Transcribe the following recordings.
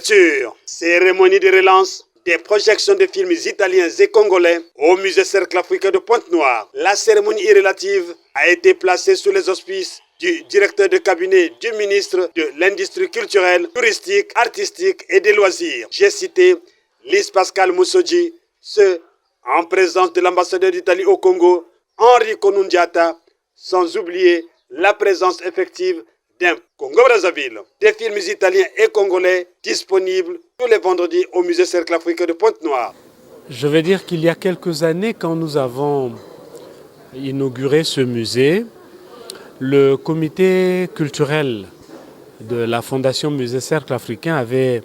Ouverture, cérémonie de relance des projections de films italiens et congolais au musée Cercle africain de Pointe-Noire. La cérémonie relative a été placée sous les auspices du directeur de cabinet du ministre de l'Industrie culturelle, touristique, artistique et des loisirs. J'ai cité Lise Pascal Moussoji, ce en présence de l'ambassadeur d'Italie au Congo, Enrico Nundiata, sans oublier la présence effective d'un Congo-Brazzaville. Des films italiens et congolais disponibles tous les vendredis au musée Cercle africain de Pointe-Noire. Je vais dire qu'il y a quelques années, quand nous avons inauguré ce musée, le comité culturel de la Fondation Musée Cercle africain avait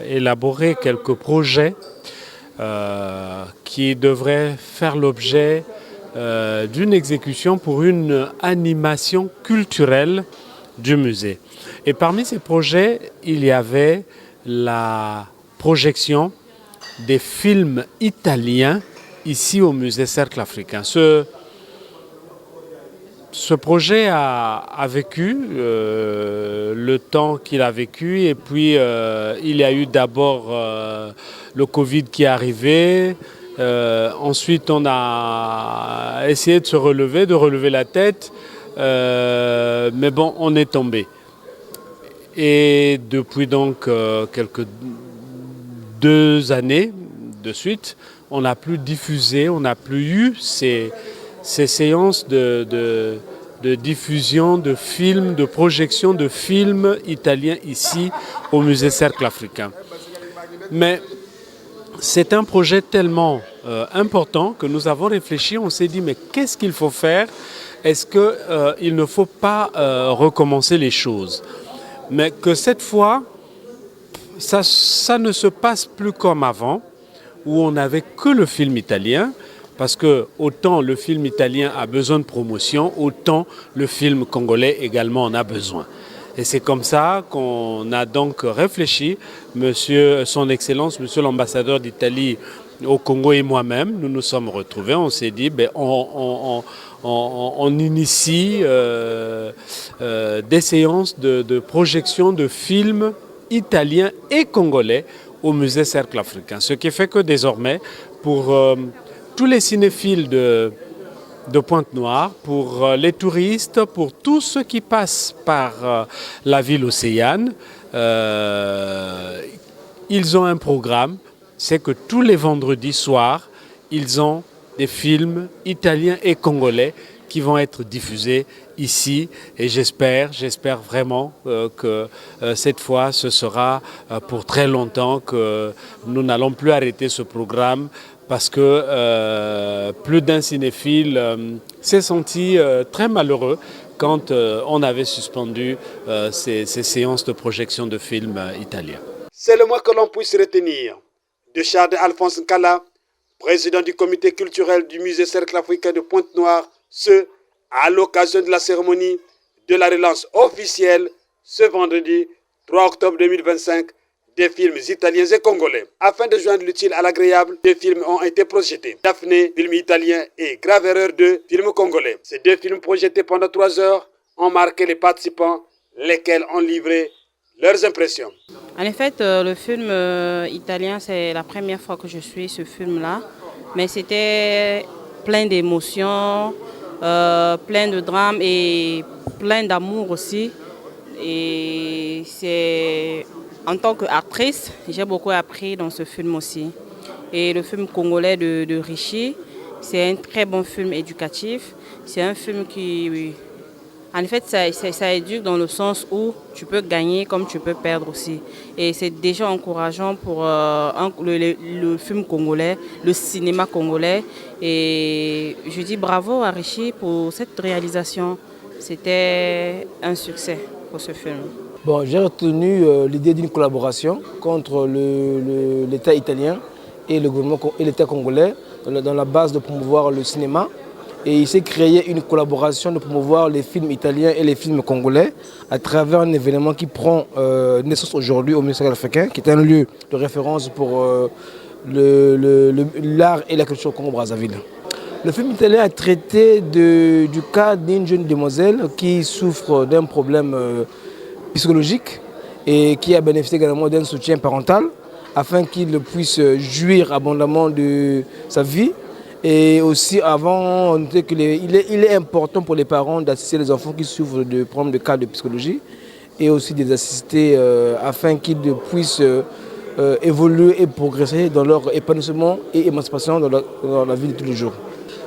élaboré quelques projets qui devraient faire l'objet d'une exécution pour une animation culturelle du musée. Et parmi ces projets, il y avait la projection des films italiens ici au musée Cercle africain. Ce projet a vécu le temps qu'il a vécu et puis il y a eu d'abord le Covid qui est arrivé. Ensuite, on a essayé de se relever, de relever la tête, mais bon, on est tombé. Et depuis donc quelques 2 années de suite, on n'a plus diffusé, on n'a plus eu ces séances de diffusion de films, de projection de films italiens ici au musée Cercle africain. Mais c'est un projet tellement important que nous avons réfléchi, on s'est dit mais qu'est-ce qu'il faut faire? Est-ce qu'il ne faut pas recommencer les choses? Mais que cette fois, ça ne se passe plus comme avant, où on n'avait que le film italien, parce que autant le film italien a besoin de promotion, autant le film congolais également en a besoin. Et c'est comme ça qu'on a donc réfléchi, Son Excellence, Monsieur l'ambassadeur d'Italie au Congo et moi-même, nous nous sommes retrouvés, on s'est dit, on initie des séances de projection de films italiens et congolais au musée Cercle africain. Ce qui fait que désormais, pour tous les cinéphiles de Pointe-Noire, pour les touristes, pour tous ceux qui passent par la ville océane, ils ont un programme, c'est que tous les vendredis soirs, ils ont des films italiens et congolais qui vont être diffusés ici et j'espère vraiment que cette fois ce sera pour très longtemps, que nous n'allons plus arrêter ce programme parce que plus d'un cinéphile s'est senti très malheureux quand on avait suspendu ces séances de projection de films italiens. C'est le moins que l'on puisse retenir de Charles Alphonse Nkala, président du comité culturel du musée Cercle africain de Pointe-Noire, ce à l'occasion de la cérémonie de la relance officielle ce vendredi 3 octobre 2025 des films italiens et congolais. Afin de joindre l'utile à l'agréable, des films ont été projetés. Daphné, film italien, et Grave Erreur 2, film congolais. Ces 2 films projetés pendant 3 heures ont marqué les participants, lesquels ont livré leurs impressions. En effet, le film italien, c'est la première fois que je suis ce film-là, mais c'était plein d'émotions, plein de drames et plein d'amour aussi. Et c'est en tant qu'actrice, j'ai beaucoup appris dans ce film aussi. Et le film congolais de Richie, c'est un très bon film éducatif. C'est un film qui, en fait, ça éduque dans le sens où tu peux gagner comme tu peux perdre aussi. Et c'est déjà encourageant pour le film congolais, le cinéma congolais. Et je dis bravo à Richie pour cette réalisation. C'était un succès pour ce film. Bon, j'ai retenu l'idée d'une collaboration contre l'État italien et le gouvernement et l'État congolais dans la base de promouvoir le cinéma. Et il s'est créé une collaboration de promouvoir les films italiens et les films congolais à travers un événement qui prend naissance aujourd'hui au musée africain, qui est un lieu de référence pour l'art et la culture au Congo-Brazzaville. Le film italien a traité du cas d'une jeune demoiselle qui souffre d'un problème psychologique et qui a bénéficié également d'un soutien parental afin qu'il puisse jouir abondamment de sa vie. Et aussi avant, on notait qu'il est important pour les parents d'assister les enfants qui souffrent de problèmes de cas de psychologie et aussi de les assister afin qu'ils puissent évoluer et progresser dans leur épanouissement et émancipation dans la vie de tous les jours.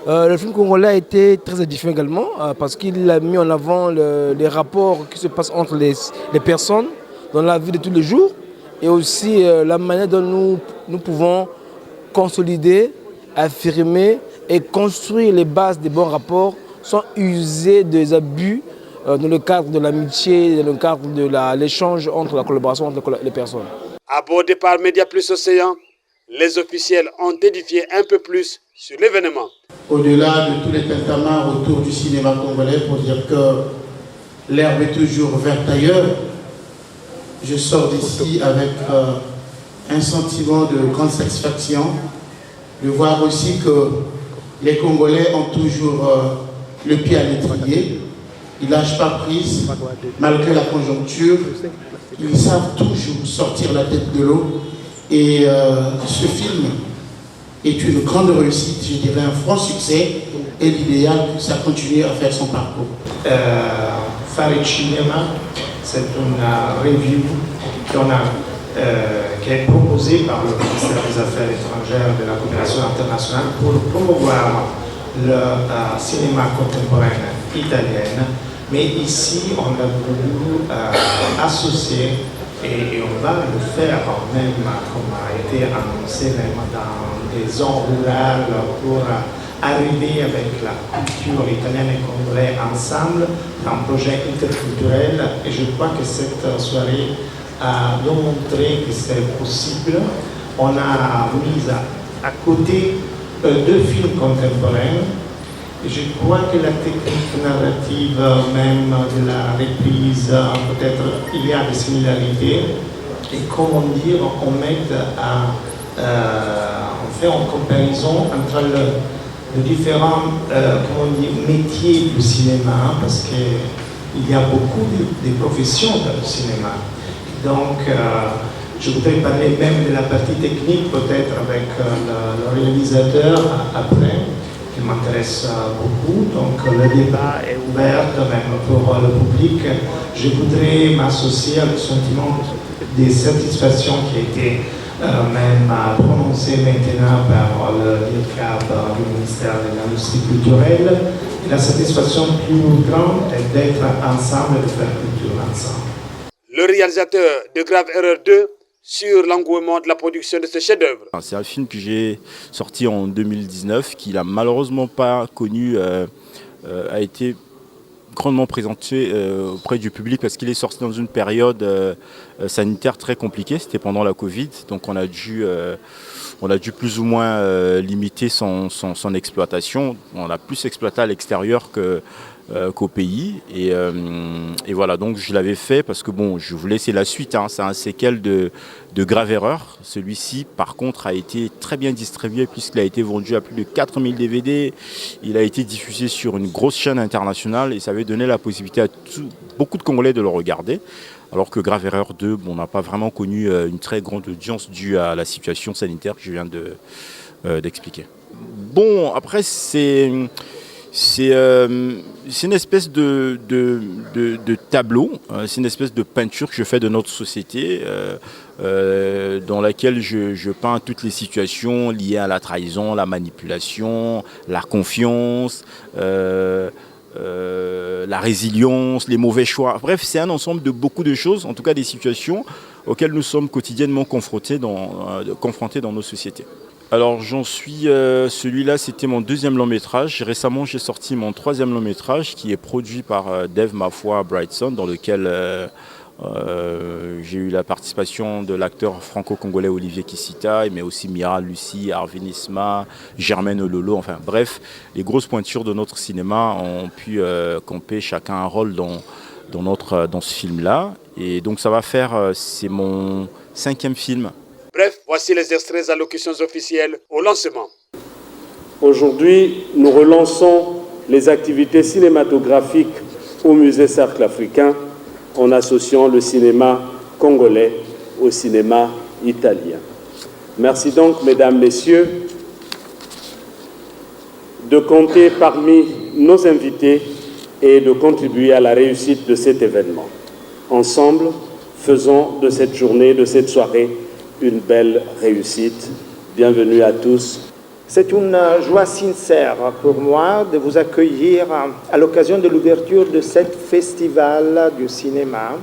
Le film congolais a été très édifiant également parce qu'il a mis en avant les rapports qui se passent entre les personnes dans la vie de tous les jours et aussi la manière dont nous pouvons consolider, affirmer et construire les bases des bons rapports sans user des abus dans le cadre de l'amitié, dans le cadre de l'échange entre la collaboration entre les personnes. Abordé par Média Plus Océan, les officiels ont édifié un peu plus sur l'événement. Au-delà de tous les tintamars autour du cinéma congolais, pour dire que l'herbe est toujours verte ailleurs, je sors d'ici avec un sentiment de grande satisfaction de voir aussi que les Congolais ont toujours le pied à l'étrier. Ils ne lâchent pas prise malgré la conjoncture. Ils savent toujours sortir la tête de l'eau. Et ce film est une grande réussite, je dirais un franc succès. Et l'idéal, que ça continue à faire son parcours. Fare Cinema, c'est une review qui est proposée par le ministère des Affaires étrangères et de la coopération internationale pour promouvoir le cinéma contemporain italien. Mais ici, on a voulu associer, et on va le faire même, comme a été annoncé, même dans des zones rurales, pour arriver avec la culture italienne et congolaise ensemble, un projet interculturel. Et je crois que cette soirée a démontré que c'est possible. On a mis à côté deux films contemporains. Et je crois que la technique narrative, même de la reprise, peut-être il y a des similarités. Et comment dire, on m'aide à on fait une comparaison entre les différents métiers du cinéma, parce qu'il y a beaucoup de professions dans le cinéma. Donc, je voudrais parler même de la partie technique, peut-être avec le réalisateur après, qui m'intéresse beaucoup. Donc, le débat est ouvert même pour le public. Je voudrais m'associer au sentiment de satisfaction qui a été même prononcé maintenant par le DIRCAB du ministère de l'Industrie culturelle. Et la satisfaction plus grande est d'être ensemble et de faire culture ensemble. Le réalisateur de Grave Erreur 2 sur l'engouement de la production de ce chef-d'œuvre. C'est un film que j'ai sorti en 2019, qui n'a malheureusement pas connu, a été grandement présenté auprès du public parce qu'il est sorti dans une période sanitaire très compliquée. C'était pendant la Covid, donc on a dû plus ou moins limiter son exploitation. On a plus exploité à l'extérieur qu'au pays. Et voilà, donc je l'avais fait parce que bon, je voulais, c'est la suite, hein, c'est un séquel de Grave Erreur. Celui-ci, par contre, a été très bien distribué puisqu'il a été vendu à plus de 4000 DVD. Il a été diffusé sur une grosse chaîne internationale et ça avait donné la possibilité à beaucoup de Congolais de le regarder. Alors que Grave Erreur 2, bon, on n'a pas vraiment connu une très grande audience due à la situation sanitaire que je viens d'expliquer. Bon, après, c'est une espèce de tableau, c'est une espèce de peinture que je fais de notre société, dans laquelle je peins toutes les situations liées à la trahison, la manipulation, la confiance, la résilience, les mauvais choix. Bref, c'est un ensemble de beaucoup de choses, en tout cas des situations auxquelles nous sommes quotidiennement confrontés dans nos sociétés. Alors j'en suis, celui-là c'était mon deuxième long métrage. Récemment j'ai sorti mon troisième long métrage qui est produit par Dave Mafwa Brightson, dans lequel j'ai eu la participation de l'acteur franco-congolais Olivier Kissita, mais aussi Mira Lucie, Arvin Isma, Germaine Ololo, enfin bref, les grosses pointures de notre cinéma ont pu camper chacun un rôle dans ce film-là. Et donc ça va faire, c'est mon 5e film. Bref, voici les extraits allocutions officielles au lancement. Aujourd'hui, nous relançons les activités cinématographiques au Musée Cercle Africain en associant le cinéma congolais au cinéma italien. Merci donc, mesdames, messieurs, de compter parmi nos invités et de contribuer à la réussite de cet événement. Ensemble, faisons de cette journée, de cette soirée, une belle réussite. Bienvenue à tous. C'est une joie sincère pour moi de vous accueillir à l'occasion de l'ouverture de ce festival du cinéma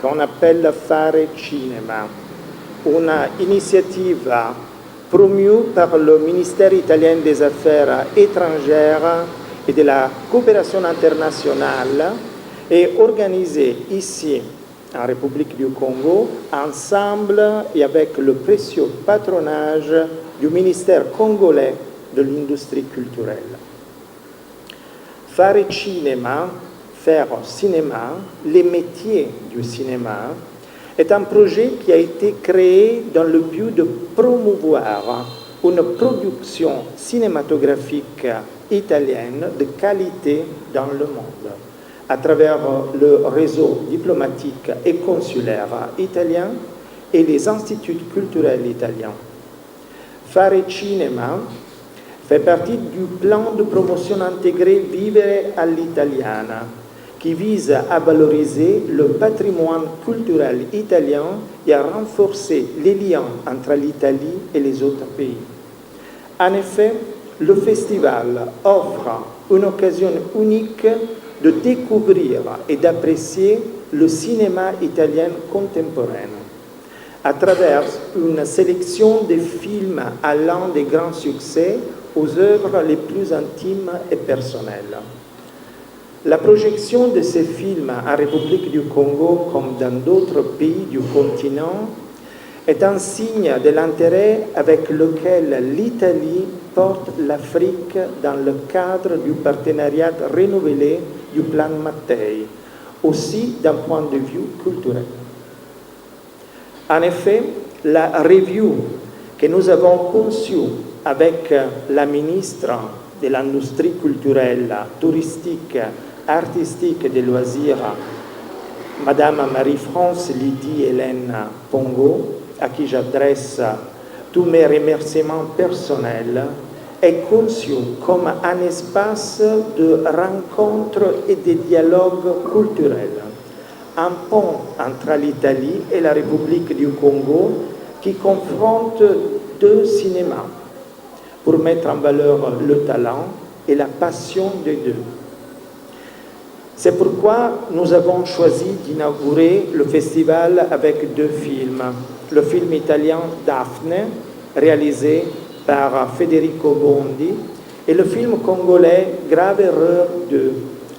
qu'on appelle Fare Cinema, une initiative promue par le ministère italien des Affaires étrangères et de la coopération internationale et organisée ici en République du Congo, ensemble et avec le précieux patronage du ministère congolais de l'industrie culturelle. Fare Cinema, faire cinéma, les métiers du cinéma, est un projet qui a été créé dans le but de promouvoir une production cinématographique italienne de qualité dans le monde, à travers le réseau diplomatique et consulaire italien et les instituts culturels italiens. Fare Cinema fait partie du plan de promotion intégré Vivere all'Italiana, qui vise à valoriser le patrimoine culturel italien et à renforcer les liens entre l'Italie et les autres pays. En effet, le festival offre une occasion unique de découvrir et d'apprécier le cinéma italien contemporain à travers une sélection de films allant des grands succès aux œuvres les plus intimes et personnelles. La projection de ces films en République du Congo comme dans d'autres pays du continent est un signe de l'intérêt avec lequel l'Italie porte l'Afrique dans le cadre du partenariat renouvelé du plan Mattei, aussi d'un point de vue culturel. En effet, la review que nous avons conçue avec la ministre de l'Industrie culturelle, touristique, artistique et des loisirs, Madame Marie-France Lydie Hélène Pongo, à qui j'adresse tous mes remerciements personnels, est conçue comme un espace de rencontre et de dialogue culturel, un pont entre l'Italie et la République du Congo qui confronte deux cinémas pour mettre en valeur le talent et la passion des deux. C'est pourquoi nous avons choisi d'inaugurer le festival avec deux films. Le film italien Daphne, réalisé par Federico Bondi, et le film congolais Grave Erreur 2,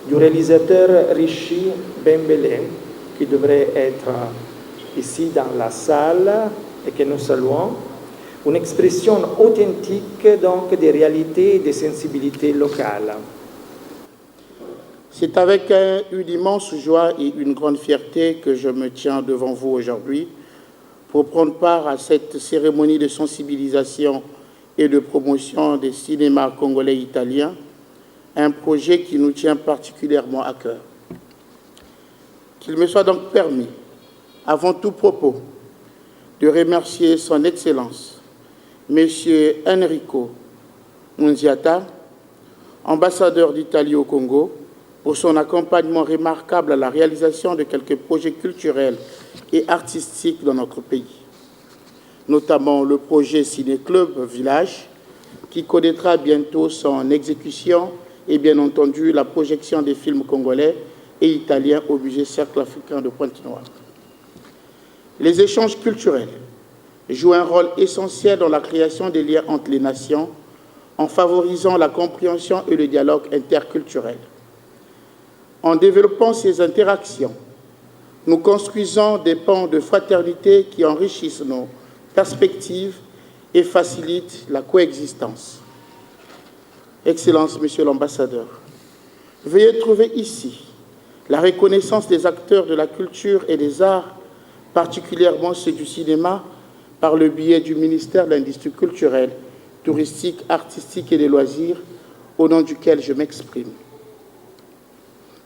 du réalisateur Rishi Bembele, qui devrait être ici dans la salle et que nous saluons. Une expression authentique donc des réalités et des sensibilités locales. C'est avec une immense joie et une grande fierté que je me tiens devant vous aujourd'hui pour prendre part à cette cérémonie de sensibilisation et de promotion des cinémas congolais italiens, un projet qui nous tient particulièrement à cœur. Qu'il me soit donc permis, avant tout propos, de remercier Son Excellence, M. Enrico Nunziata, ambassadeur d'Italie au Congo, pour son accompagnement remarquable à la réalisation de quelques projets culturels et artistiques dans notre pays, notamment le projet Ciné-Club Village, qui connaîtra bientôt son exécution et bien entendu la projection des films congolais et italiens au musée Cercle africain de Pointe-Noire. Les échanges culturels jouent un rôle essentiel dans la création des liens entre les nations en favorisant la compréhension et le dialogue interculturel. En développant ces interactions, nous construisons des ponts de fraternité qui enrichissent nos perspectives et facilitent la coexistence. Excellence, Monsieur l'ambassadeur, veuillez trouver ici la reconnaissance des acteurs de la culture et des arts, particulièrement ceux du cinéma, par le biais du ministère de l'Industrie culturelle, touristique, artistique et des loisirs, au nom duquel je m'exprime.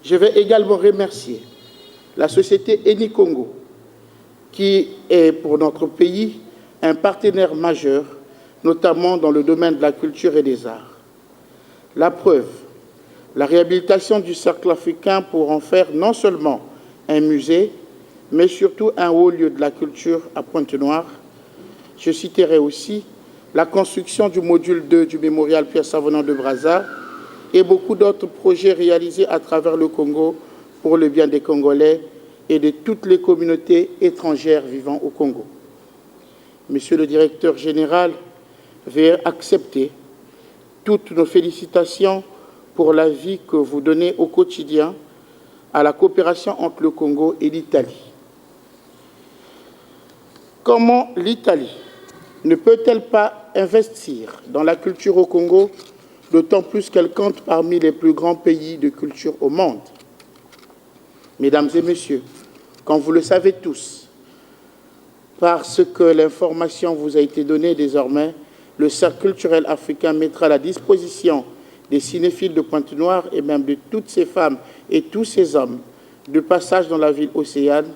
Je vais également remercier la société Eni Congo, qui est pour notre pays un partenaire majeur, notamment dans le domaine de la culture et des arts. La preuve, la réhabilitation du Cercle africain pour en faire non seulement un musée, mais surtout un haut lieu de la culture à Pointe-Noire. Je citerai aussi la construction du module 2 du mémorial Pierre Savenant de Brazza et beaucoup d'autres projets réalisés à travers le Congo pour le bien des Congolais et de toutes les communautés étrangères vivant au Congo. Monsieur le directeur général, veuillez accepter toutes nos félicitations pour la vie que vous donnez au quotidien à la coopération entre le Congo et l'Italie. Comment l'Italie ne peut-elle pas investir dans la culture au Congo, d'autant plus qu'elle compte parmi les plus grands pays de culture au monde? Mesdames et messieurs, comme vous le savez tous, parce que l'information vous a été donnée désormais, le Cercle culturel africain mettra à la disposition des cinéphiles de Pointe-Noire et même de toutes ces femmes et tous ces hommes de passage dans la ville océane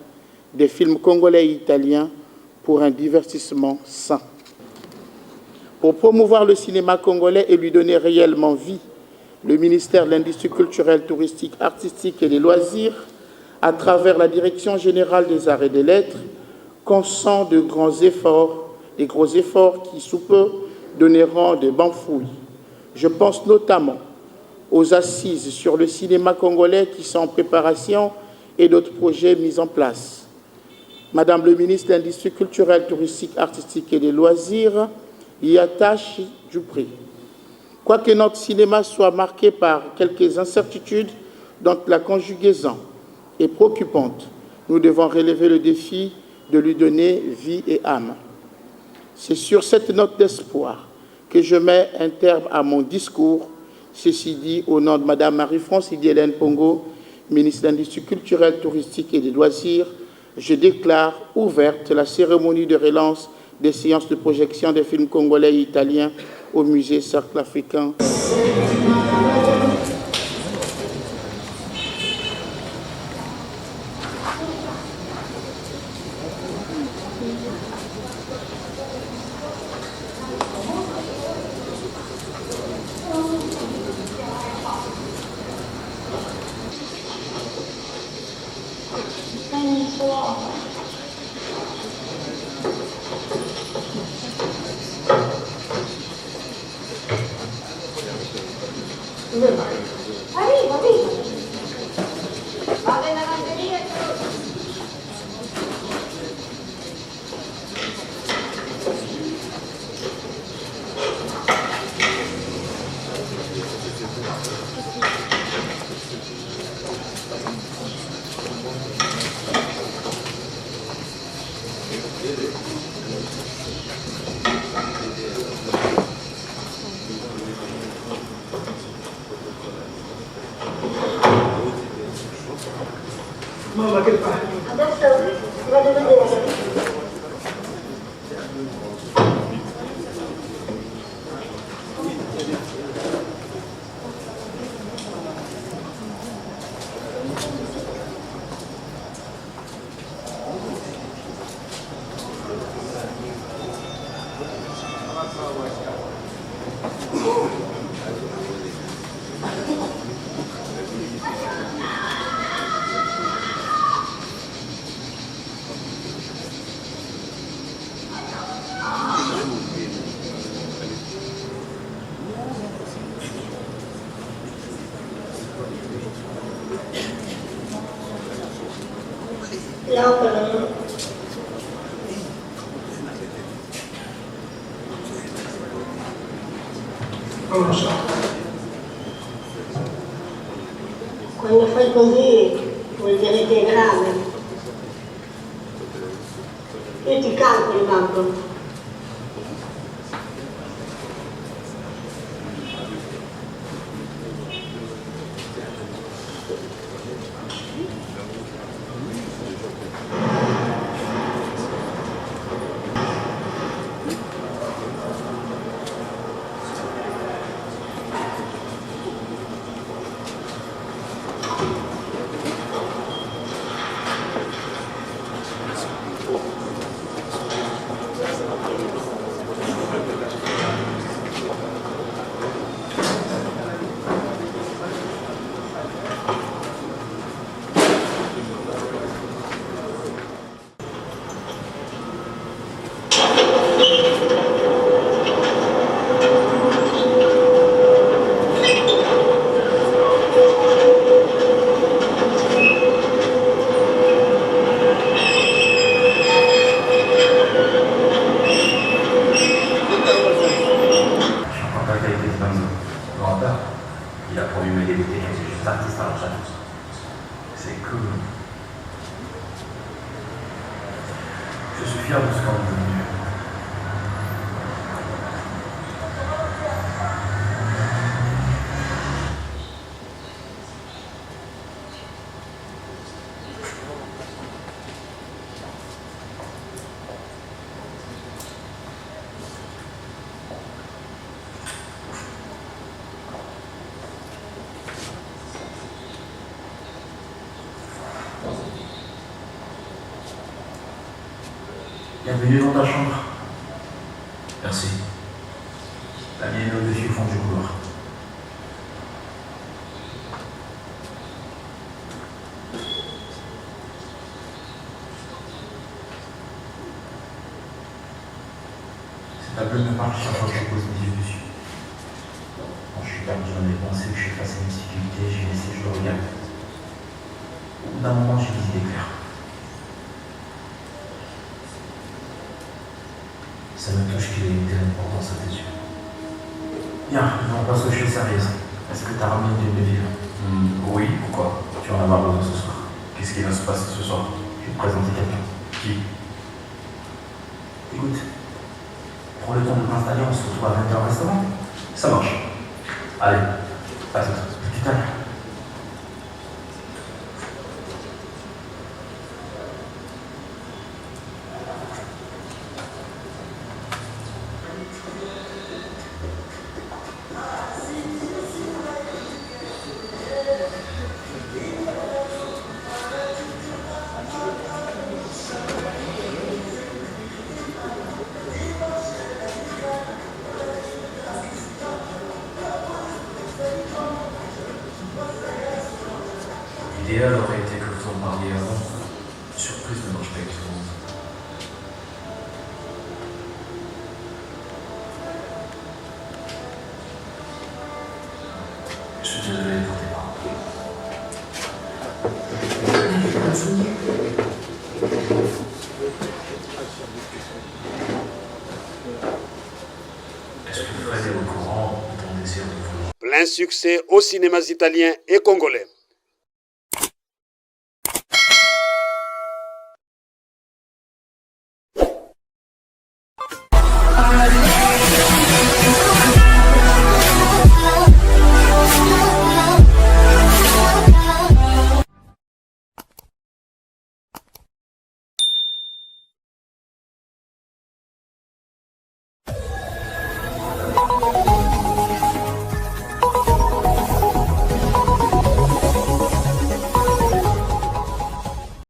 des films congolais et italiens pour un divertissement sain. Pour promouvoir le cinéma congolais et lui donner réellement vie, le ministère de l'Industrie culturelle, touristique, artistique et des loisirs, à travers la Direction générale des arts et des lettres, consent de gros efforts qui, sous peu, donneront des bons-fouilles. Je pense notamment aux assises sur le cinéma congolais qui sont en préparation et d'autres projets mis en place. Madame le ministre de l'Industrie culturelle, touristique, artistique et des loisirs y attache du prix. Quoique notre cinéma soit marqué par quelques incertitudes dont la conjugaison est préoccupante, nous devons relever le défi de lui donner vie et âme. C'est sur cette note d'espoir que je mets un terme à mon discours. Ceci dit, au nom de Mme Marie-France Hélène Pongo, ministre de l'Industrie culturelle, touristique et des loisirs, je déclare ouverte la cérémonie de relance des séances de projection des films congolais et italiens au musée Cercle africain. Quando fai così vuol dire che è grave. Io ti calcolo, babbo. collaborateur. Il a promis de me débuter comme c'est juste artiste à l'argent. C'est cool. Je suis fier de ce qu'on est devenu. Bienvenue dans ta chambre. Merci. La mienne est au-dessus au fond du couloir. Cette table me parle chaque fois que je pose mes yeux dessus. Quand je suis perdu dans mes pensées, que je suis face à une difficulté, j'ai laissé, je le regarde. Au bout d'un moment, j'ai les idées claires. Ça me touche qu'il ait une telle importance à tes yeux. Bien, on passe aux choses sérieuses. Est-ce que tu as ramené une de mes villes? Oui, pourquoi? Tu en as marre besoin ce soir. Qu'est-ce qui va se passer ce soir? Je vais te présenter quelqu'un. Qui? Écoute, prends le temps de t'installer, on se retrouve à 20h au restaurant. Ça marche. Allez, à tout à l'heure. L'idéal aurait été que vous en parliez avant. Surprise ne marche pas avec tout le monde. Je suis désolé pour tes parents. Est-ce que Fred est au courant de ton désir de vous? Plein succès aux cinémas italiens et congolais.